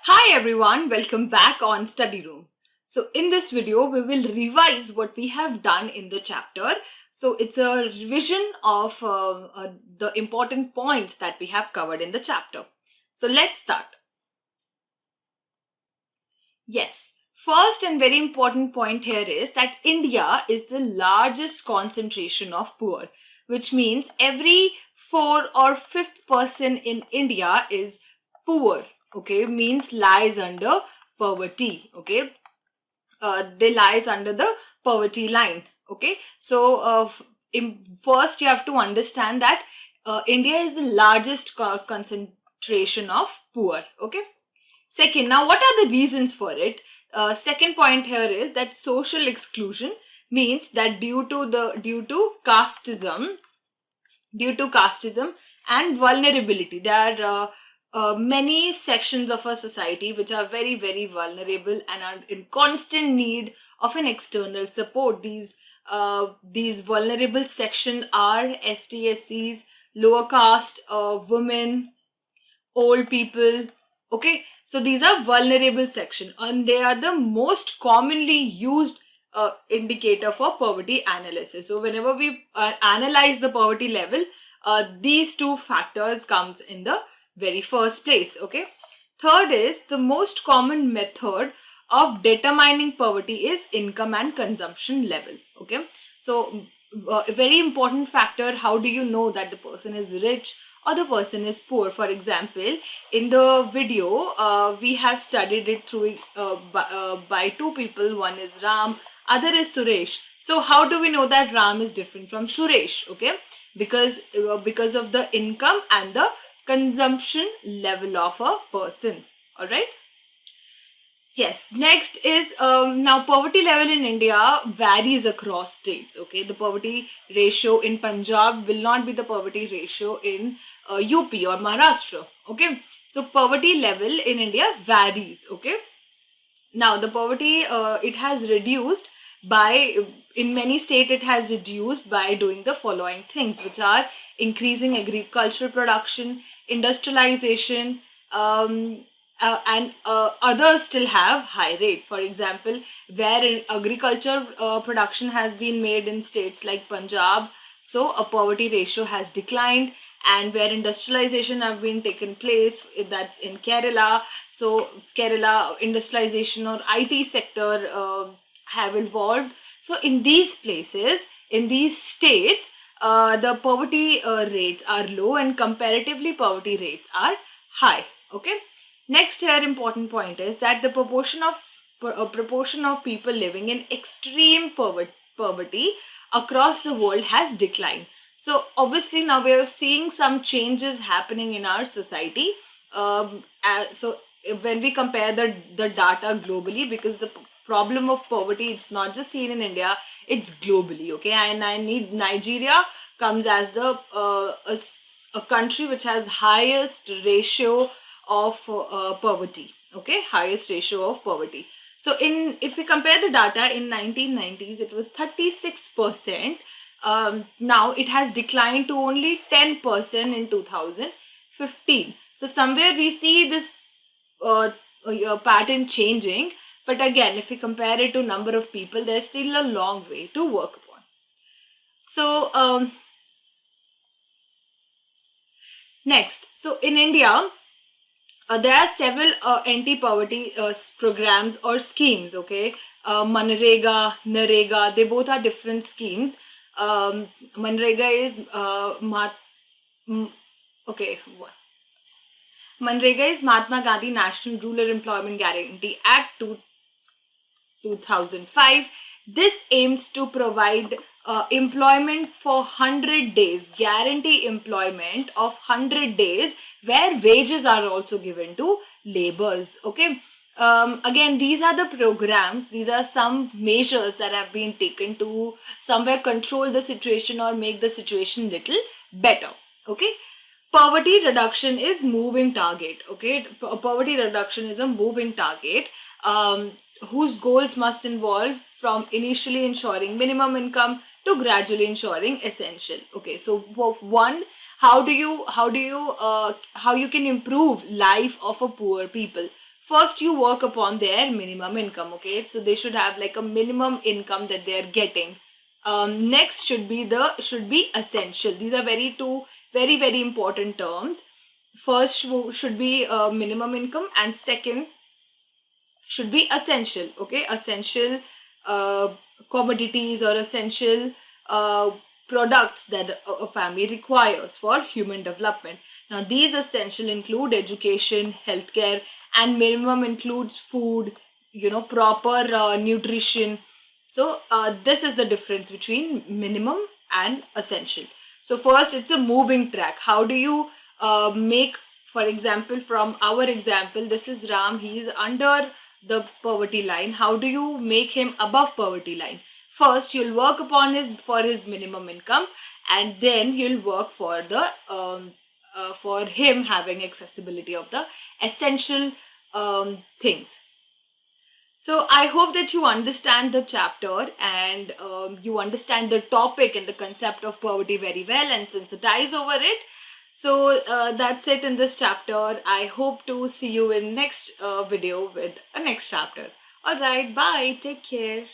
Hi everyone, welcome back on Study Room. So in this video, we will revise what we have done in the chapter. So it's a revision of the important points that we have covered in the chapter. So let's start. Yes, first and very important point here is that India is the largest concentration of poor, which means every fourth or fifth person in India is poor, okay, means lies under poverty, okay. They lies under the poverty line, okay. So first you have to understand that India is the largest concentration of poor, okay. Second, now what are the reasons for it? Second point here is that social exclusion means that due to casteism and vulnerability, there are many sections of our society which are very very vulnerable and are in constant need of an external support. These vulnerable section are STSCs, lower caste, women, old people, okay. So these are vulnerable section and they are the most commonly used indicator for poverty analysis. So whenever we analyze the poverty level, these two factors comes in the very first place, okay. Third is the most common method of determining poverty is income and consumption level, okay. So a very important factor, how do you know that the person is rich or the person is poor? For example, in the video, we have studied it through by two people. One is Ram, other is Suresh. So how do we know that Ram is different from Suresh? Okay, because of the income and the consumption level of a person. All right. Yes, next is now poverty level in India varies across states. Okay, the poverty ratio in Punjab will not be the poverty ratio in UP or Maharashtra. Okay, so poverty level in India varies. Okay, now the poverty it has reduced by, in many states it has reduced by doing the following things, which are increasing agricultural production, industrialization, and others still have high rate. For example, where agriculture production has been made in states like Punjab, so a poverty ratio has declined, and where industrialization have been taken place, that's in Kerala. So Kerala industrialization or IT sector have evolved. So in these places, in these states, the poverty rates are low and comparatively poverty rates are high, okay. Next here important point is that the proportion of people living in extreme poverty across the world has declined. So obviously now we are seeing some changes happening in our society. So when we compare the data globally, because the problem of poverty, it's not just seen in India, it's globally, okay. And I need Nigeria comes as the a country which has highest ratio of poverty, okay, highest ratio of poverty. So in, if we compare the data in 1990s, it was 36%. Now it has declined to only 10% in 2015. So somewhere we see this pattern changing, but again, if we compare it to number of people, there's still a long way to work upon. So next, so in India, there are several anti-poverty programs or schemes, okay. Manrega, Narega, they both are different schemes. Manrega is okay. Manrega is Mahatma Gandhi National Rural Employment Guarantee Act 2005. This aims to provide employment for 100 days, guarantee employment of 100 days, where wages are also given to laborers, okay. Again, these are the programs, these are some measures that have been taken to somewhere control the situation or make the situation little better, okay. Poverty reduction is moving target, okay. Poverty reduction is a moving target, whose goals must involve from initially ensuring minimum income to gradually ensuring essential, okay. So one, how you can improve life of a poor people? first you work upon their minimum income. Okay, so they should have like a minimum income that they are getting. Next should be essential. These are very important terms. First should be minimum income, and second should be essential. Okay, essential uh, commodities or essential uh, products that a family requires for human development. Now these essential include education, healthcare, and minimum includes food, proper nutrition. So this is the difference between minimum and essential. So first, it's a moving track. How do you make, for example, from our example, this is Ram, he is under the poverty line. How do you make him above poverty line? First, you'll work upon his minimum income, and then you'll work for him having accessibility of the essential things. So I hope that you understand the chapter, and you understand the topic and the concept of poverty very well and sensitize over it. So that's it in this chapter. I hope to see you in next video with a next chapter. All right, bye. Take care.